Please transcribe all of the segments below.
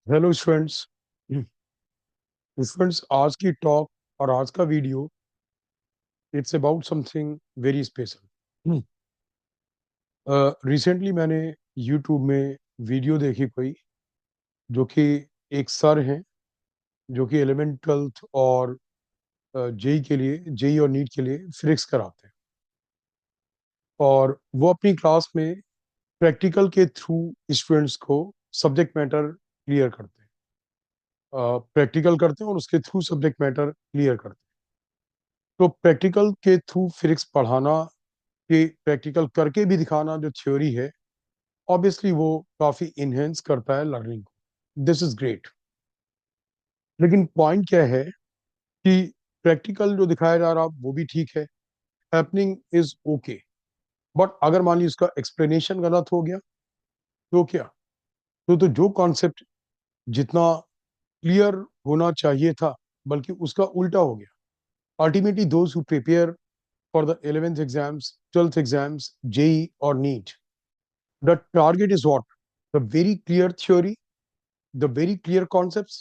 Hello students. Students, आज की talk और आज का video it's about something very special. Recently मैंने यूट्यूब में वीडियो देखी कोई, जो कि एक सर हैं जो कि 11th 12th और जेई के लिए, जेई और नीट के लिए फिजिक्स कराते हैं। और वो अपनी क्लास में प्रैक्टिकल के थ्रू स्टूडेंट्स को सब्जेक्ट मैटर क्लियर करते हैं, प्रैक्टिकल करते हैं और उसके थ्रू सब्जेक्ट मैटर क्लियर करते हैं। तो प्रैक्टिकल के थ्रू फिजिक्स पढ़ाना, कि प्रैक्टिकल करके भी दिखाना जो थ्योरी है, ऑब्वियसली वो काफी इनहेंस करता है लर्निंग को। This is great. लेकिन पॉइंट क्या है कि प्रैक्टिकल जो दिखाया जा रहा वो भी ठीक है, हैपनिंग इज ओके, बट अगर मान ली उसका एक्सप्लेनेशन गलत हो गया तो क्या? तो जो कॉन्सेप्ट जितना क्लियर होना चाहिए था, बल्कि उसका उल्टा हो गया। Ultimately those who prepare for the 11th exams, 12th exams, JEE और NEET, the target is what? The very clear theory, the very clear concepts,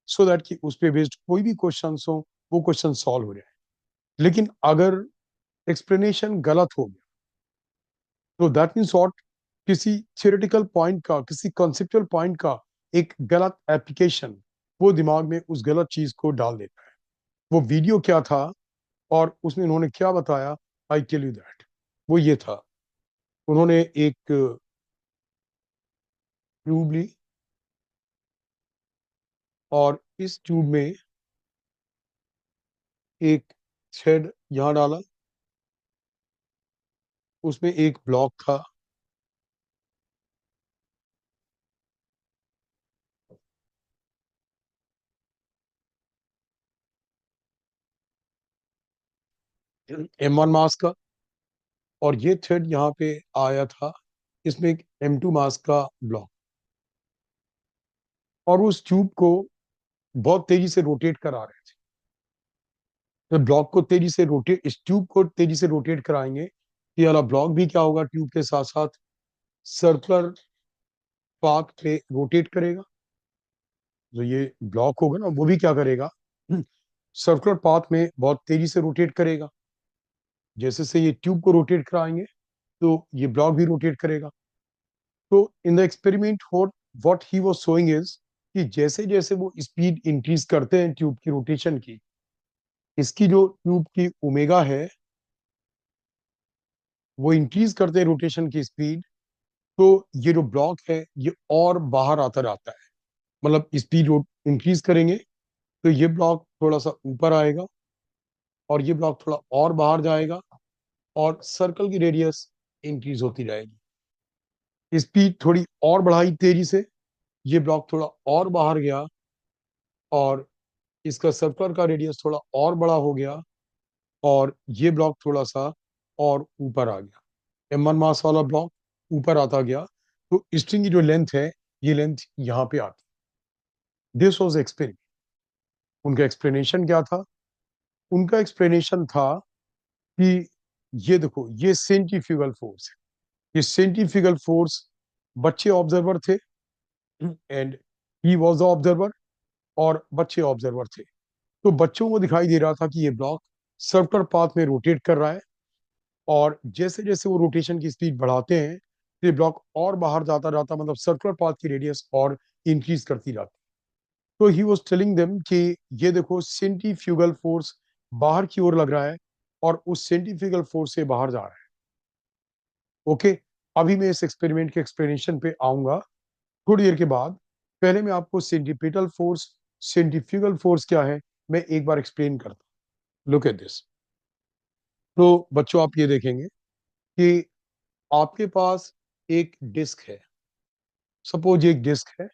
so that कि उस पे बेस्ड कोई भी क्वेश्चंस हो वो क्वेश्चन सॉल्व हो जाए। लेकिन अगर एक्सप्लेनेशन गलत हो गया तो दैट मीन्स व्हाट? किसी थियोरेटिकल पॉइंट का, किसी कॉन्सेप्चुअल पॉइंट का एक गलत एप्लीकेशन वो दिमाग में उस गलत चीज को डाल देता है। वो वीडियो क्या था और उसमें उन्होंने क्या बताया, आई टेल यू दैट। वो ये था, उन्होंने एक ट्यूब ली और इस ट्यूब में एक थ्रेड यहाँ डाला, उसमें एक ब्लॉक था, M1 मास का, और ये थ्रेड यहाँ पे आया था, इसमें एक M2 मास का ब्लॉक। और उस ट्यूब को बहुत तेजी से रोटेट करा रहे थे। तो ब्लॉक को तेजी से रोटेट, इस ट्यूब को तेजी से रोटेट कराएंगे, ये वाला ब्लॉक भी क्या होगा, ट्यूब के साथ साथ सर्कुलर पाथ पे रोटेट करेगा। जो ये ब्लॉक होगा ना वो भी क्या करेगा, सर्कुलर पाथ में बहुत तेजी से रोटेट करेगा। जैसे से ये ट्यूब को रोटेट कराएंगे तो ये ब्लॉक भी रोटेट करेगा। तो in the experiment what he was showing is कि जैसे जैसे वो स्पीड इंक्रीज करते हैं ट्यूब की रोटेशन की, इसकी जो ट्यूब की ओमेगा है वो इंक्रीज करते हैं रोटेशन की स्पीड, तो ये जो ब्लॉक है ये और बाहर आता जाता है। मतलब स्पीड इंक्रीज करेंगे तो ये ब्लॉक थोड़ा सा ऊपर आएगा और ये ब्लॉक थोड़ा और बाहर जाएगा, और सर्कल की रेडियस इंक्रीज होती जाएगी। स्पीड थोड़ी और बढ़ाई तेजी से, ये ब्लॉक थोड़ा और बाहर गया और इसका सर्कल का रेडियस थोड़ा और बड़ा हो गया, और ये ब्लॉक थोड़ा सा और ऊपर आ गया। M1 मास वाला ब्लॉक ऊपर आता गया, तो स्ट्रिंग की जो लेंथ है ये लेंथ यहाँ पे आती। This was experiment. उनका एक्सप्लेनेशन क्या था? उनका एक्सप्लेनेशन था कि ये देखो, ये सेंट्रीफ्यूगल फोर्स है। ये सेंट्रीफ्यूगल फोर्स, बच्चे ऑब्जर्वर थे and he was the observer, और बच्चे ऑब्जर्वर थे। तो बच्चों को दिखाई दे रहा था कि ये ब्लॉक सर्कुलर पाथ में रोटेट कर रहा है, और जैसे जैसे वो रोटेशन की स्पीड बढ़ाते हैं तो ये ब्लॉक और बाहर जाता जाता, मतलब सर्कुलर पाथ की रेडियस और इंक्रीज करती जाती। तो ही वाज टेलिंग देम कि ये देखो, सेंट्रीफ्यूगल फोर्स बाहर की ओर लग रहा है और उस सेंट्रीफ्यूगल फोर्स से बाहर जा रहा है। ओके, अभी मैं इस एक्सपेरिमेंट के एक्सप्लेनेशन पे आऊंगा थोड़ी देर के बाद। पहले मैं आपको सेंट्रीपिटल फोर्स, सेंट्रीफ्यूगल फोर्स क्या है, मैं एक बार एक्सप्लेन करता हूँ। Look at this. तो बच्चों, आप ये देखेंगे कि आपके पास एक डिस्क है। सपोज एक डिस्क है,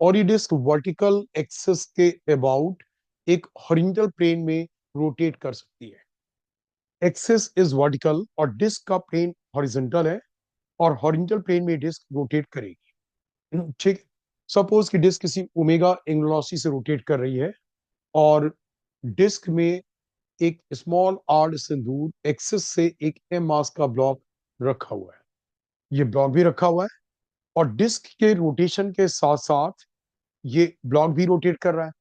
और ये डिस्क वर्टिकल एक्सिस के अबाउट एक हॉरिजॉन्टल प्लेन में रोटेट कर सकती है। एक्सिस इज वर्टिकल और डिस्क का प्लेन हॉरिजॉन्टल है, और हॉरिजॉन्टल प्लेन में डिस्क रोटेट करेगी। ठीक। सपोज कि डिस्क किसी ओमेगा एंगुलर से रोटेट कर रही है, और डिस्क में एक स्मॉल आर से दूर एक्सिस से एक एम मास का ब्लॉक रखा हुआ है। ये ब्लॉक भी रखा हुआ है, और डिस्क के रोटेशन के साथ साथ ये ब्लॉक भी रोटेट कर रहा है।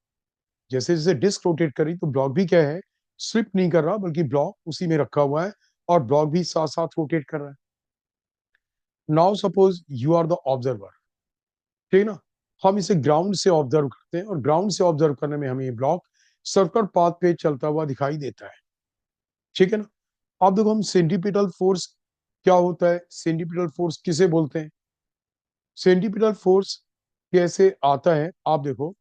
जैसे जैसे डिस्क रोटेट करी तो ब्लॉक भी क्या है, स्लिप नहीं कर रहा, बल्कि ब्लॉक उसी में रखा हुआ है और ब्लॉक भी साथ साथ रोटेट कर रहा है। Now suppose you are the observer, ठीक है ना। हम इसे ग्राउंड से ऑब्जर्व करते हैं और ग्राउंड से ऑब्जर्व करने में हमें ये ब्लॉक सर्कुलर पाथ पे चलता हुआ दिखाई देता है, ठीक है ना। अब देखो हम सेंटीपिटल फोर्स क्या होता है, सेंटीपिटल फोर्स किसे बोलते हैं, सेंटीपिटल फोर्स कैसे आता है। आप देखो,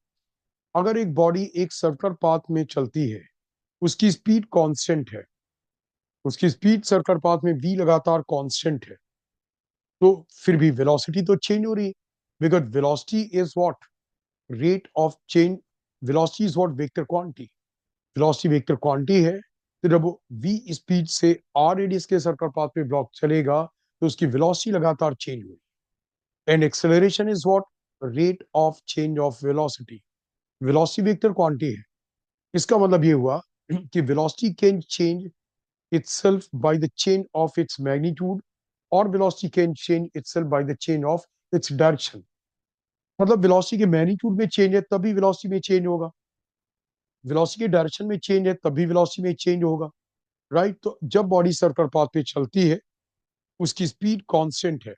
अगर एक बॉडी एक सर्कुलर पाथ में चलती है, उसकी स्पीड कांस्टेंट है, उसकी स्पीड सर्कुलर पाथ में v लगातार कांस्टेंट है, तो फिर भी वेलोसिटी तो चेंज हो रही है, because velocity is what, rate of change, velocity is what, vector quantity, velocity vector quantity है। तो जब वो v स्पीड से r रेडियस के सर्कुलर पाथ पे ब्लॉक चलेगा तो उसकी वेलोसिटी लगातार चेंज होगी। And acceleration is what, rate of change of velocity, velocity vector quantity है। इसका मतलब ये हुआ कि velocity can change itself by the change of its magnitude or velocity can change itself by the change of its direction। मतलब velocity के magnitude में change है तभी वेलोसिटी में चेंज होगा, वेलोसिटी के डायरेक्शन में चेंज है तभी वेलोसिटी में चेंज होगा, राइट। तो जब बॉडी सर्कुलर पाथ पे चलती है उसकी स्पीड कांस्टेंट है,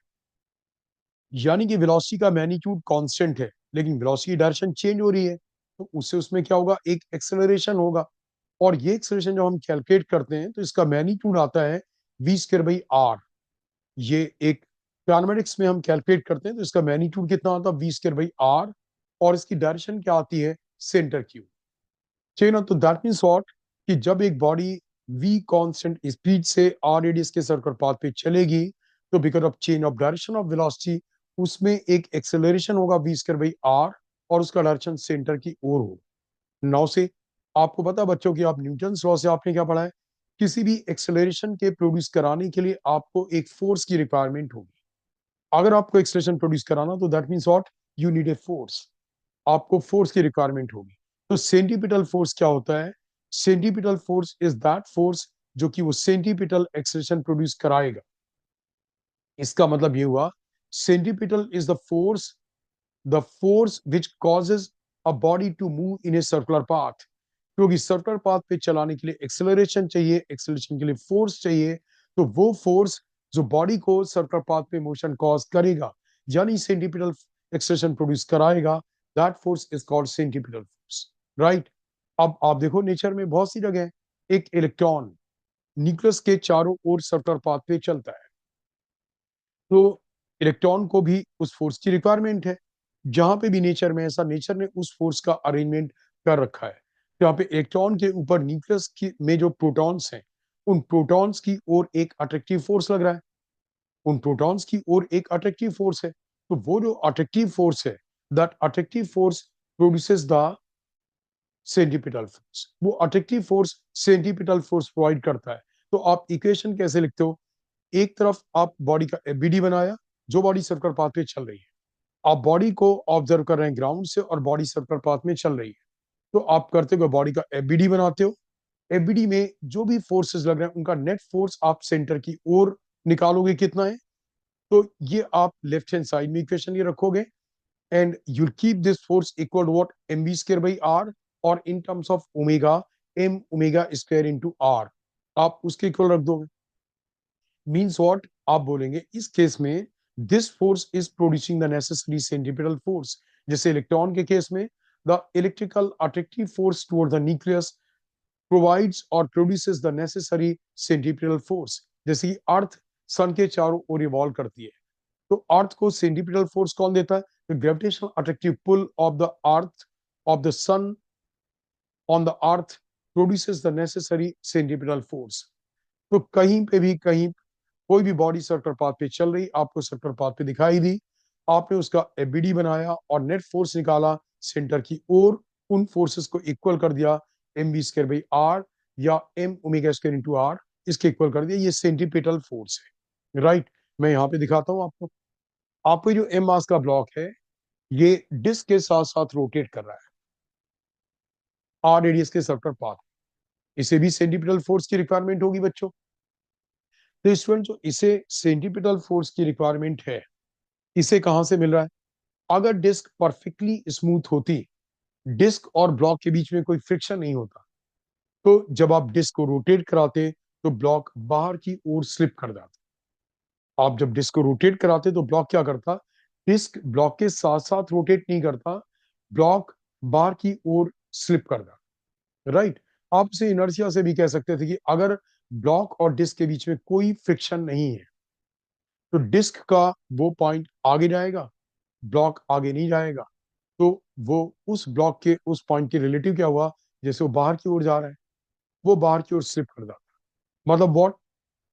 यानी कि वेलोसिटी का मैग्नीट्यूड कांस्टेंट है, लेकिन वेलोसिटी की डायरेक्शन चेंज हो रही है, तो उससे उसमें क्या होगा, एक एक्सेलरेशन होगा। और ये एक्सेलरेशन जब हम कैलकुलेट करते हैं तो इसका मैग्नीट्यूड आता है वी स्क्वायर बाई आर। ये एक ट्रिग्नोमेट्रिक्स में हम कैलकुलेट करते हैं तो इसका मैग्नीट्यूड कितना आता है, वी स्क्वायर बाई आर, और इसकी डायरेक्शन क्या आती है, सेंटर की। ठीक है ना। तो दैट मीन्स व्हाट, कि जब एक बॉडी v कांस्टेंट स्पीड से r रेडियस के सर्कुलर पाथ पे चलेगी तो because of change of direction of velocity उसमें एक एक्सेलरेशन होगा v स्क्वायर बाई r, और उसका डायरेक्शन सेंटर की ओर होगा। नाउ से आपको पता है बच्चों की, आप न्यूटन लॉ से आपने क्या पढ़ा है, किसी भी एक्सेलरेशन के प्रोड्यूस कराने के लिए आपको एक फोर्स की रिक्वायरमेंट होगी। अगर आपको एक्सेलरेशन प्रोड्यूस कराना तो that means what, you need a force, आपको फोर्स की रिक्वायरमेंट होगी। तो सेंटीपिटल फोर्स क्या होता है, centripetal force is that force जो कि वो सेंटीपिटल एक्सेलरेशन प्रोड्यूस कराएगा। इसका मतलब ये हुआ, centripetal is the force which causes a body to move in a circular path. क्योंकि सर्कुलर पाथ पे चलाने के लिए एक्सेलरेशन चाहिए, एक्सेलरेशन के लिए फोर्स चाहिए, तो वो फोर्स जो बॉडी को सर्कुलर पाथ पे मोशन कॉज करेगा, यानी सेंटीपिटल एक्सेलरेशन प्रोड्यूस कराएगा, that force is called centripetal force, right. अब आप देखो नेचर में बहुत सी जगह एक इलेक्ट्रॉन न्यूक्लियस के चारों ओर सर्कुलर पाथ पे चलता है, तो इलेक्ट्रॉन को भी उस फोर्स की रिक्वायरमेंट है। जहां पे भी नेचर में ऐसा, नेचर ने उस फोर्स का अरेंजमेंट कर रखा है। तो यहाँ पे इलेक्ट्रॉन के ऊपर न्यूक्लियस की में जो प्रोटॉन्स हैं, उन प्रोटॉन्स की ओर एक अट्रैक्टिव फोर्स लग रहा है, उन प्रोटॉन्स की ओर एक अट्रैक्टिव फोर्स है। तो वो जो अट्रैक्टिव फोर्स है, that attractive force produces the centripetal force, वो attractive force centripetal force provide करता है। तो आप इक्वेशन कैसे लिखते हो, एक तरफ आप बॉडी का एबीडी बनाया, जो बॉडी सर्कुलर पाथ पे चल रही है, आप बॉडी को ऑब्जर्व कर रहे हैं ग्राउंड से और बॉडी सर्कुलर पाथ में चल रही है, तो आप करते हुए बॉडी का एबीडी बनाते हो। एबीडी में जो भी फोर्सेस लग रहे हैं उनका नेट फोर्स आप सेंटर की ओर निकालोगे कितना है, तो ये आप लेफ्ट हैंड साइड में इक्वेशन ये रखोगे, and you keep this force equal to what, m v square by r, और in terms of omega, m omega square into r, आप उसके इक्वल रख दोगे। मीन्स व्हाट, आप बोलेंगे इस केस में this force is producing the necessary centripetal force. जैसे इलेक्ट्रॉन के केस में the electrical attractive force toward the nucleus provides और produces the necessary centripetal force. जैसे कि अर्थ सन के चारों ओर रिवॉल्व करती है, तो अर्थ को सेंट्रीपिटल फोर्स कौन देता है, the gravitational attractive pull of the earth, of the sun on the earth produces the necessary centripetal force. तो कहीं पे भी, कहीं कोई भी बॉडी सर्कुलर पाथ पे चल रही, आपको सर्कुलर पाथ पे दिखाई दी, आपने उसका एबीडी बनाया और नेट फोर्स निकाला सेंटर की ओर, उन फोर्सेस को इक्वल कर दिया, m v square by r या m omega square into r, इसके इक्वल कर दिया, ये सेंटीपिटल फोर्स है, राइट। मैं यहाँ पे दिखाता हूँ आपको, आपको जो एम मास का ब्लॉक है ये डिस्क के साथ साथ रोटेट कर रहा है आर रेडियस के सर्कुलर पाथ, इसे भी सेंटीपिटल फोर्स की रिक्वायरमेंट होगी बच्चों। तो स्टूडेंट जो इसे सेंटीपिटल फोर्स की रिक्वायरमेंट है, इसे कहां से मिल रहा है, अगर डिस्क परफेक्टली स्मूथ होती, डिस्क और ब्लॉक के बीच में कोई फ्रिक्शन नहीं होता, तो जब आप डिस्क को रोटेट कराते तो ब्लॉक बाहर की ओर स्लिप कर जाता। आप जब डिस्क को रोटेट कराते तो ब्लॉक क्या करता, डिस्क ब्लॉक के साथ साथ रोटेट नहीं करता, ब्लॉक बाहर की ओर स्लिप कर जाता। राइट। आप इसे इनर्शिया से भी कह सकते थे कि अगर ब्लॉक और डिस्क के बीच में कोई फ्रिक्शन नहीं है तो डिस्क का वो पॉइंट आगे जाएगा, ब्लॉक आगे नहीं जाएगा। तो वो उस ब्लॉक के उस पॉइंट के रिलेटिव क्या हुआ, जैसे वो बाहर की ओर जा रहा है, वो बाहर की ओर स्लिप कर जाता है। मतलब व्हाट,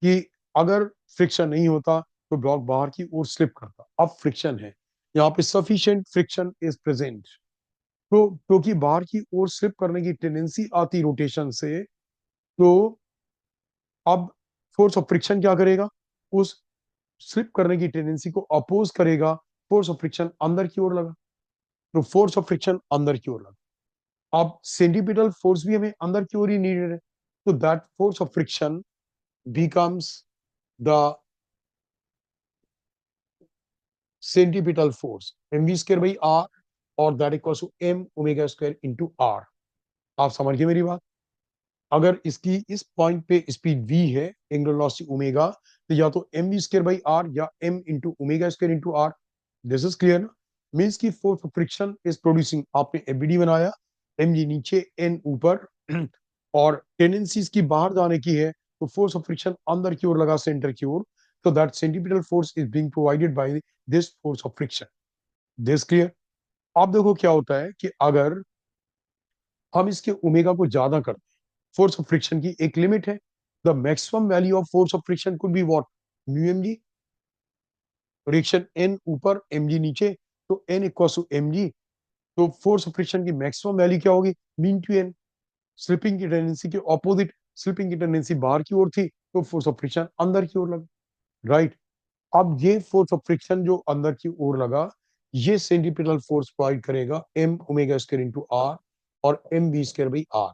कि अगर फ्रिक्शन नहीं होता तो ब्लॉक बाहर की ओर स्लिप करता। अब फ्रिक्शन है, यहाँ पे सफिशिएंट फ्रिक्शन इज प्रेजेंट। तो क्योंकि बाहर की ओर स्लिप करने की टेंडेंसी आती रोटेशन से, तो अब फोर्स ऑफ फ्रिक्शन क्या करेगा, उस स्लिप करने की टेंडेंसी को अपोज करेगा, फोर्स ऑफ फ्रिक्शन अंदर की ओर लगा, तो फोर्स ऑफ फ्रिक्शन अंदर की ओर लगा। अब सेंटीपिटल फोर्स भी हमें अंदर की ओर ही नीडेड है, तो that force of friction becomes the centripetal force mv square by r, और that equal to m omega square into r। आप समझ गए मेरी बात। अगर इसकी इस पॉइंट पे स्पीड v है, एंगुलर वेलोसिटी ओमेगा, तो या तो mv स्क्वायर बाई r या m into omega square into r। This is clear ना। मीन्स की force of friction is producing, आपने एबीडी बनाया, mg नीचे n ऊपर और टेंडेंसीज की बाहर जाने की है, तो फोर्स ऑफ फ्रिक्शन अंदर की ओर लगा, सेंटर की ओर। तो that centripetal force is being provided by this force of friction. This clear. अब देखो क्या होता है कि अगर हम इसके ओमेगा को ज्यादा करते हैं, फोर्स ऑफ फ्रिक्शन की एक लिमिट है, the maximum value of force of friction could be what, mu m g. Reaction N ऊपर एम जी नीचे, तो N equal to m g. तो फोर्स ऑफ फ्रिक्शन की मैक्सिमम वैल्यू क्या होगी, मीन टू एन। स्लिपिंग की tendency के opposite, slipping की टेंडेंसी बाहर की ओर थी, तो फोर्स ऑफ फ्रिक्शन अंदर की ओर लगा। राइट। अब ये फोर्स ऑफ फ्रिक्शन जो अंदर की ओर लगा, ये सेंटीपिटल फोर्स प्रोवाइड करेगा m omega square into r और m v square by r.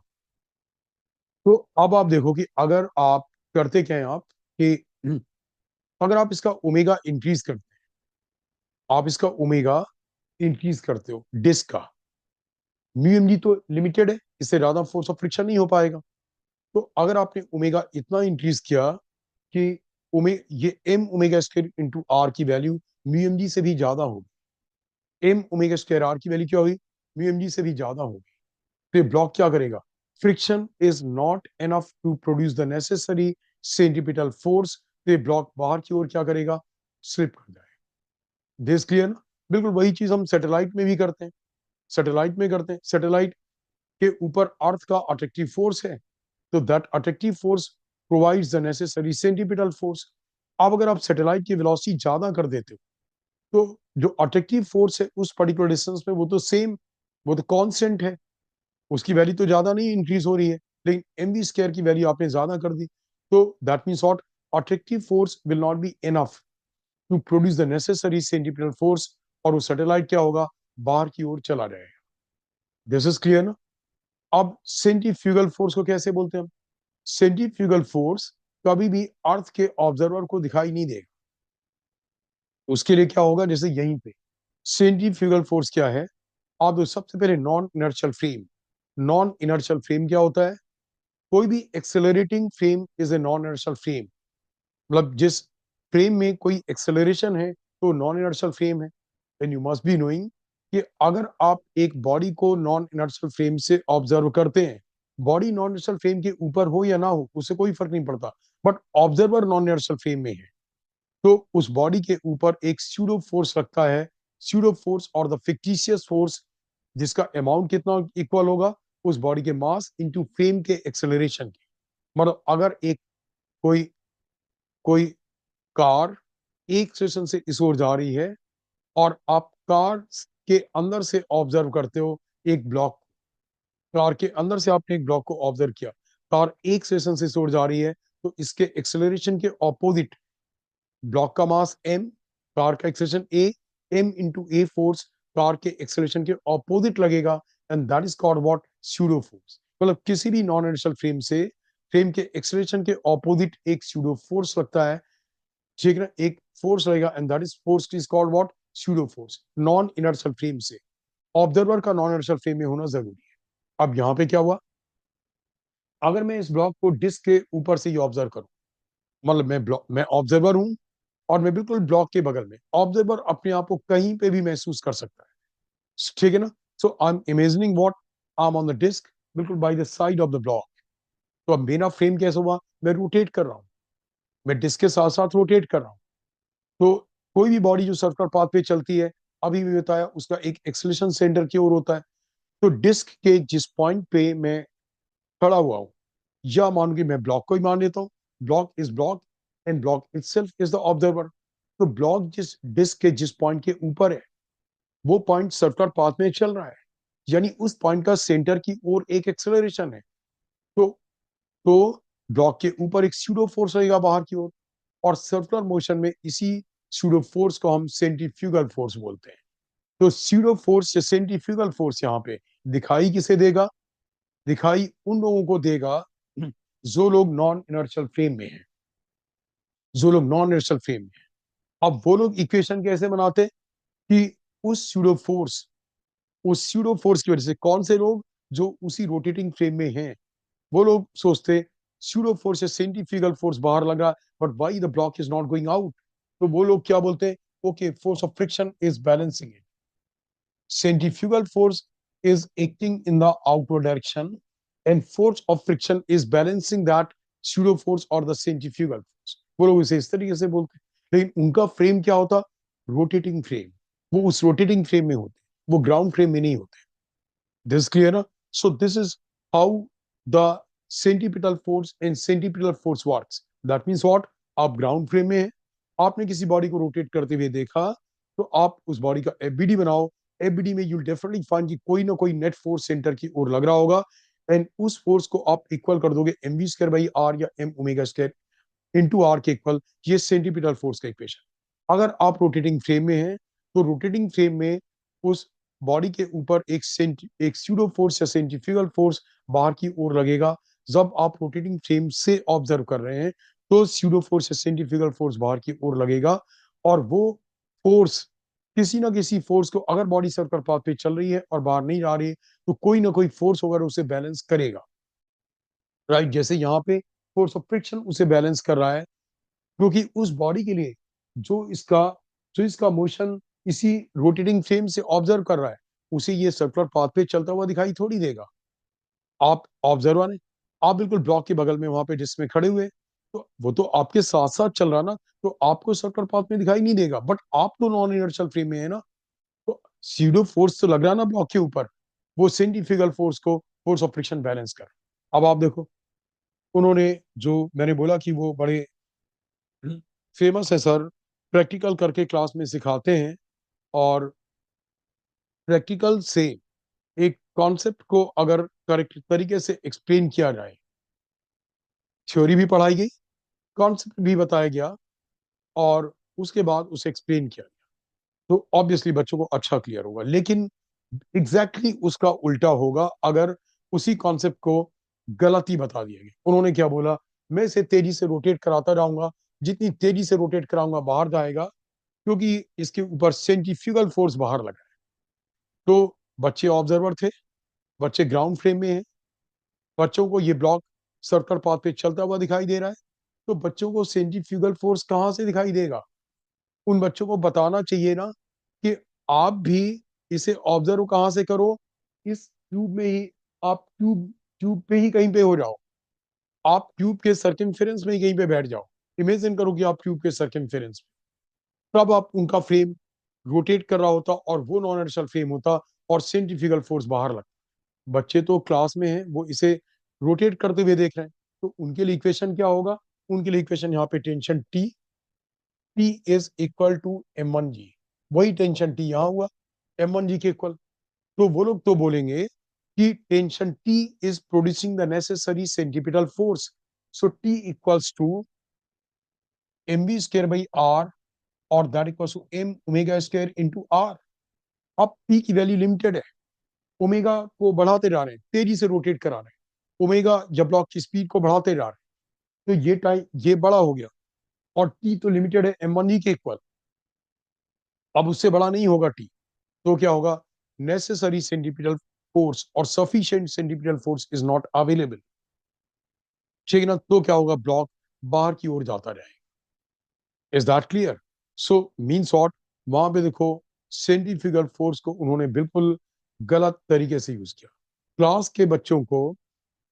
तो अब आप देखो कि अगर आप करते क्या है आप, कि अगर आप इसका ओमेगा इंक्रीज करते हैं, आप इसका ओमेगा इंक्रीज करते हो डिस्क का, म्यू एम जी तो लिमिटेड है, इससे ज्यादा फोर्स ऑफ फ्रिक्शन नहीं हो पाएगा। तो अगर आपने ओमेगा इतना इंक्रीज किया कि ये m omega square into r की वैल्यू म्यू एम जी से भी ज्यादा होगी, एम ओमेगा स्क्वायर आर की वैल्यू क्या होगी, म्यू एम जी से भी ज्यादा होगी, तो ये ब्लॉक क्या करेगा, friction is not enough to produce the necessary centripetal force, तो ये ब्लॉक बाहर की ओर क्या करेगा, स्लिप कर जाएगा। दिस क्लियर ना। बिल्कुल वही चीज हम सैटेलाइट में भी करते हैं, सैटेलाइट में करते हैं। सैटेलाइट के ऊपर अर्थ का अट्रैक्टिव फोर्स है, तो that attractive force provides the necessary centripetal force. अब अगर आप सैटेलाइट की वेलोसिटी ज्यादा कर देते हो, तो जो अट्रैक्टिव फोर्स है उस पर्टिकुलर डिस्टेंस में वो तो सेम, वो तो कांस्टेंट है, उसकी वैल्यू तो ज्यादा नहीं इंक्रीज हो रही है, लेकिन एम वी स्क्वायर की वैल्यू आपने ज्यादा कर दी, तो that means what, attractive force will not be enough to produce the necessary centripetal force, और वो सैटेलाइट क्या होगा, बाहर की ओर चला जाएगा। दिस इज क्लियर ना। अब सेंट्रीफ्यूगल फोर्स को कैसे बोलते हैं हम, सेंट्रीफ्यूगल फोर्स कभी भी अर्थ के ऑब्जर्वर को दिखाई नहीं देगा। उसके लिए क्या होगा, जैसे यहीं पे सेंट्रीफ्यूगल फोर्स क्या है, आप तो सबसे पहले non inertial frame. Non inertial frame क्या होता है, कोई भी accelerating frame is a non inertial frame. मतलब जिस फ्रेम में कोई एक्सेलरेशन है तो नॉन इनर्शियल फ्रेम है। And you must be knowing कि अगर आप एक बॉडी को नॉन इनर्शियल फ्रेम से ऑब्जर्व करते हैं, बॉडी नॉन इनर्शियल फ्रेम के ऊपर हो या ना हो उससे कोई फर्क नहीं पड़ता, but observer non inertial frame में है, तो उस बॉडी के ऊपर एक स्यूडो फोर्स लगता है, स्यूडो फोर्स और द फिक्टिशियस फोर्स, जिसका अमाउंट कितना इक्वल होगा, उस बॉडी के मास इनटू फ्रेम के एक्सेलरेशन के। मतलब अगर एक कोई कोई कार एक स्टेशन से इस ओर जा रही है, और आप कार के अंदर से ऑब्जर्व करते हो एक ब्लॉक, कार के अंदर से आपने एक ब्लॉक को ऑब्जर्व किया, कार एक स्टेशन से इस ओर जा रही है, तो इसके एक्सेलरेशन के ऑपोजिट ब्लॉक का मास m, कार का acceleration a, m into a force car के एक्सेलरेशन के ऑपोजिट लगेगा, and that is called what, pseudo force. मतलब किसी भी नॉन इनर्शियल फ्रेम से फ्रेम के एक्सेलरेशन के ऑपोजिट एक स्यूडो फोर्स लगता है, ठीक है ना, एक फोर्स रहेगा, and that is force is called what, pseudo force non inertial frame से। ऑब्जर्वर का नॉन इनर्शियल फ्रेम में होना जरूरी है। अब यहाँ पे क्या हुआ, अगर मैं इस ब्लॉक को डिस्क के ऊपर से ही ऑब्जर्व करूं, मतलब मैं ऑब्जर्वर हूं और मैं बिल्कुल ब्लॉक के बगल में, ऑब्जर्वर अपने आप को कहीं पे भी महसूस कर सकता है, ठीक है ना। So I am imagining what, I am on the disc, बिल्कुल by the side of the block. तो अब मेरा फ्रेम कैसे हुआ, मैं रोटेट कर रहा हूँ, मैं डिस्क के साथ साथ रोटेट कर रहा हूँ। तो कोई भी बॉडी जो सर्कुलर पाथ पे चलती है, अभी भी बताया, उसका एक एक्सेलरेशन सेंटर की ओर होता है। तो डिस्क के जिस पॉइंट पे मैं खड़ा हुआ हूं, या मान कि मैं ब्लॉक को ही मान लेता हूँ, block is block and block itself is the observer. तो ब्लॉक जिस डिस्क के जिस पॉइंट के ऊपर है, वो पॉइंट सर्कुलर पाथ में चल रहा है, यानी उस पॉइंट का सेंटर की ओर एक एक्सेलरेशन है। तो तो ब्लॉक के ऊपर एक स्यूडो फोर्स रहेगा बाहर की ओर, और सर्कुलर मोशन में इसी स्यूडो फोर्स को हम सेंट्रीफ्यूगल फोर्स बोलते हैं। तो स्यूडो फोर्स से सेंट्रीफ्यूगल फोर्स यहाँ पे दिखाई किसे देगा, दिखाई उन लोगों को देगा जो लोग नॉन इनर्शियल फ्रेम में हैं, जो लोग नॉन इनर्शियल फ्रेम में हैं। अब वो लोग इक्वेशन कैसे बनाते कि उस स्यूडो फोर्स, उस स्यूडो फोर्स की वजह से, कौन से लोग जो उसी रोटेटिंग फ्रेम में हैं, वो लोग सोचते स्यूडो फोर्स से सेंट्रीफ्यूगल फोर्स बाहर लग रहा, but why the block is not going out. तो वो लोग क्या बोलते हैं, okay force of friction is balancing it, centrifugal force is acting in the outward direction and force of friction is balancing that pseudo force or the centrifugal force। वो लोग इसे इस तरीके से बोलते हैं, लेकिन उनका फ्रेम क्या होता, रोटेटिंग फ्रेम। वो उस रोटेटिंग फ्रेम में होते, वो ग्राउंड फ्रेम में नहीं होते। दिस क्लियर ना। So this is how the centripetal force and centripetal force works. That means what, आप ग्राउंड फ्रेम में है, आपने किसी बॉडी को रोटेट करते हुए देखा, तो आप उस बॉडी का एफबीडी बनाओ। एफबीडी में यूल डेफिनेटली फाइंड कि कोई ना कोई नेट फोर्स सेंटर की ओर लग रहा होगा, एंड उस फोर्स को आप इक्वल कर दोगे m v square by r या m omega square into r के इक्वल। ये सेंटीपिटल फोर्स का इक्वेशन। अगर आप रोटेटिंग फ्रेम में हैं, तो रोटेटिंग फ्रेम में उस बॉडी के ऊपर एक स्यूडो फोर्स या सेंट्रीफ्यूगल फोर्स बाहर की ओर लगेगा। जब आप रोटेटिंग फ्रेम से ऑब्जर्व कर रहे हैं, तो स्यूडो फोर्स या सेंट्रीफ्यूगल फोर्स बाहर की ओर लगेगा, और वो फोर्स किसी ना किसी फोर्स को, अगर बॉडी सर्कुलर पाथ पे चल रही है और बाहर नहीं जा रही है, तो कोई ना कोई फोर्स होगा उसे बैलेंस करेगा, राइट। जैसे यहाँ पे फोर्स ऑफ फ्रिक्शन उसे बैलेंस कर रहा है, क्योंकि उस बॉडी के लिए जो इसका जो इसका मोशन इसी रोटेटिंग फ्रेम से ऑब्जर्व कर रहा है, उसे ये सर्कुलर पाथ पे चलता हुआ दिखाई थोड़ी देगा। आप ऑब्जर्वर हैं, आप बिल्कुल ब्लॉक के बगल में वहां पे जिसमें खड़े हुए, तो वो तो आपके साथ साथ चल रहा ना, तो आपको सर्कुलर पाथ में दिखाई नहीं देगा, बट आप तो नॉन इनर्शियल फ्रेम में है ना। तो सीडो फोर्स तो लग रहा ना ब्लॉक के ऊपर, वो सेंट्रीफ्यूगल फोर्स को फोर्स ऑफ फ्रिक्शन बैलेंस कर। अब आप देखो, उन्होंने जो मैंने बोला कि वो बड़े फेमस है सर, प्रैक्टिकल करके क्लास में सिखाते हैं, और प्रैक्टिकल से एक कॉन्सेप्ट को अगर करेक्ट तरीके से एक्सप्लेन किया जाए, थ्योरी भी पढ़ाई गई, कॉन्सेप्ट भी बताया गया, और उसके बाद उसे एक्सप्लेन किया गया, तो ऑब्वियसली बच्चों को अच्छा क्लियर होगा। लेकिन एग्जैक्टली exactly उसका उल्टा होगा अगर उसी कॉन्सेप्ट को गलत ही बता दिया गया। उन्होंने क्या बोला, मैं इसे तेजी से रोटेट कराता जाऊंगा, जितनी तेजी से रोटेट कराऊंगा बाहर जाएगा, क्योंकि इसके ऊपर सेंट्रीफ्यूगल फोर्स बाहर लगा है। तो बच्चे ऑब्जर्वर थे, बच्चे ग्राउंड फ्रेम में हैं, बच्चों को ये ब्लॉक सर्कल पाथ पे चलता हुआ दिखाई दे रहा है, तो बच्चों को सेंट्रीफ्यूगल फोर्स कहाँ से दिखाई देगा। उन बच्चों को बताना चाहिए ना कि आप भी इसे ऑब्जर्व कहाँ से करो, इस ट्यूब में ही। आप ट्यूब ट्यूब पे ही कहीं पे हो जाओ, आप ट्यूब के सर्कमफेरेंस में ही कहीं पे बैठ जाओ। इमेजिन करो कि आप ट्यूब के सर्कमफेरेंस में, तब आप उनका फ्रेम रोटेट कर रहा होता और वो नॉन इनर्शियल फ्रेम होता, और सेंट्रीफ्यूगल फोर्स बाहर लगता। बच्चे तो क्लास में हैं, वो इसे रोटेट करते हुए देख रहे हैं, तो उनके लिए इक्वेशन क्या होगा, उनके लिए इक्वेशन यहाँ पे tension T, T is equal to m1g। वही टेंशन टी यहाँ हुआ, m1g के इक्वल। तो वो लोग तो बोलेंगे कि tension T is producing the necessary centripetal force, so T equals to mv square by r, और that equals to m omega square into r. अब टी की वैल्यू लिमिटेड है, ओमेगा को बढ़ाते जा रहे हैं, तेजी से रोटेट करा रहे हैं, ओमेगा जब ब्लॉक की स्पीड को बढ़ाते जा रहे हैं, तो ये टाइम ये बड़ा हो गया, और टी तो लिमिटेड है m1e के इक्वल। अब उससे बड़ा नहीं होगा टी, तो क्या होगा, नेसेसरी सेंट्रीपिटल फोर्स और sufficient centripetal force is not available, ठीक है ना, तो क्या होगा, ब्लॉक बाहर की ओर जाता रहेगा। Is that clear? So means what, वहां पे देखो सेंट्रीफ्यूगल फोर्स को उन्होंने बिल्कुल गलत तरीके से यूज किया। क्लास के बच्चों को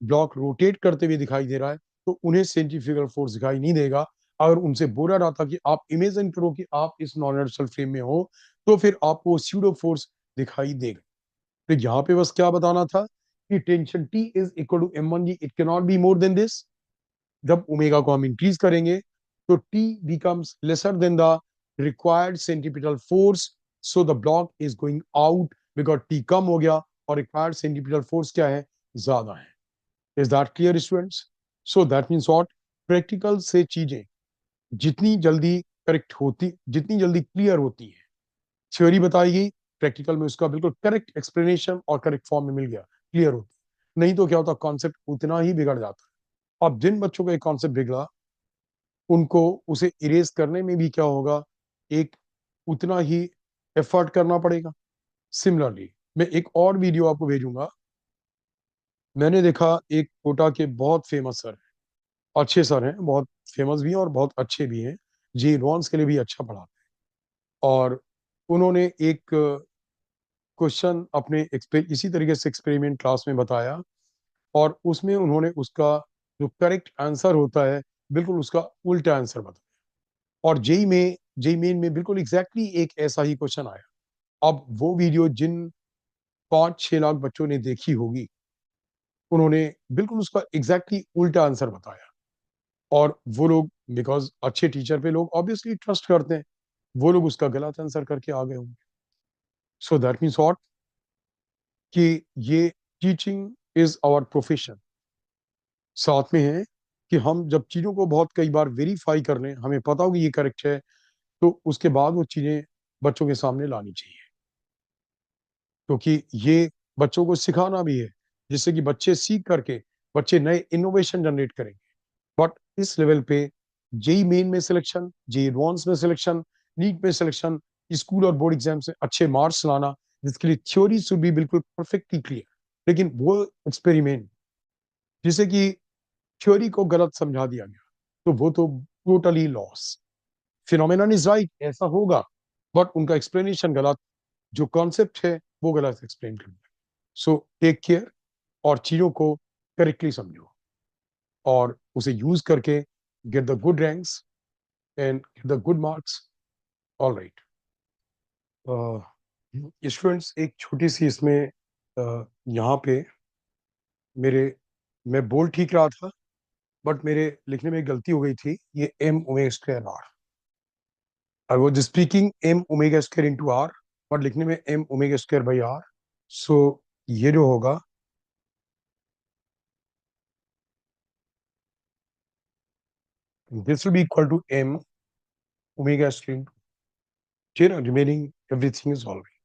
ब्लॉक रोटेट करते हुए दिखाई दे रहा है, तो उन्हें सेंट्रीफ्यूगल फोर्स दिखाई नहीं देगा। अगर उनसे बोला रहा था कि आप इमेजिन करो कि आप इस नॉन इनर्शियल फ्रेम में हो, तो फिर आपको स्यूडो फोर्स दिखाई देगा। तो यहाँ पे बस क्या बताना था कि tension T is equal to M one G, it can not be more than this. जब ओमेगा को हम इंक्रीज करेंगे तो T becomes lesser than the required centripetal force, so the block is going out because T कम हो गया और required centripetal force क्या है, ज्यादा है। Is that clear students? So that means what, practical से चीजें जितनी जल्दी करेक्ट होती, जितनी जल्दी क्लियर होती है, थ्योरी बताई गई, प्रैक्टिकल में उसका बिल्कुल करेक्ट एक्सप्लेनेशन और करेक्ट फॉर्म में मिल गया, क्लियर होती, नहीं तो क्या होता, कॉन्सेप्ट उतना ही बिगड़ जाता है। अब जिन बच्चों का एक कॉन्सेप्ट बिगड़ा, उनको उसे इरेज करने में भी क्या होगा, एक उतना ही एफर्ट करना पड़ेगा। सिमिलरली मैं एक और वीडियो आपको भेजूंगा। मैंने देखा एक कोटा के बहुत फेमस सर हैं, अच्छे सर हैं, बहुत फेमस भी हैं और बहुत अच्छे भी हैं, जी एडवांस के लिए भी अच्छा पढ़ाते हैं। और उन्होंने एक क्वेश्चन अपने इसी तरीके से एक्सपेरिमेंट क्लास में बताया, और उसमें उन्होंने उसका जो करेक्ट आंसर होता है, बिल्कुल उसका उल्टा आंसर बताया। और जेई मेन में बिल्कुल एग्जैक्टली एक ऐसा ही क्वेश्चन आया। अब वो वीडियो जिन 5-6 लाख बच्चों ने देखी होगी, उन्होंने बिल्कुल उसका एग्जैक्टली उल्टा आंसर बताया। और वो लोग, बिकॉज अच्छे टीचर पे लोग ऑब्वियसली ट्रस्ट करते हैं, वो लोग उसका गलत आंसर करके आ गए होंगे। सो दैट मीन्स व्हाट, कि ये टीचिंग इज आवर प्रोफेशन। साथ में है कि हम जब चीजों को बहुत कई बार वेरीफाई कर लें, हमें पता होगी ये करेक्ट है, तो उसके बाद वो चीजें बच्चों के सामने लानी चाहिए, क्योंकि ये बच्चों को सिखाना भी है, जिससे कि बच्चे सीख करके बच्चे नए इनोवेशन जनरेट करेंगे। बट इस लेवल पे जेई मेन में सिलेक्शन, जेई एडवांस में सिलेक्शन, नीट में सिलेक्शन, स्कूल और बोर्ड एग्जाम से अच्छे मार्क्स लाना, जिसके लिए थ्योरी शुड बी बिल्कुल परफेक्टली क्लियर, लेकिन वो एक्सपेरिमेंट जिसे कि थ्योरी को गलत समझा दिया गया, तो वो तो totally loss. Phenomenon is right, ऐसा होगा, बट उनका एक्सप्लेनेशन गलत, जो कॉन्सेप्ट है वो गलत एक्सप्लेन कर दिया। सो टेक केयर, और चीजों को करेक्टली समझो, और उसे यूज करके get the good ranks and get the good marks. All right students, एक छोटी सी इसमें यहाँ पे मेरे, मैं बोल ठीक रहा था, बट मेरे लिखने में एक गलती हो गई थी, ये m omega square r, I was speaking m omega square into r, but लिखने में m omega square by r. So ये जो होगा, this will be equal to m omega string, here remaining everything is alright.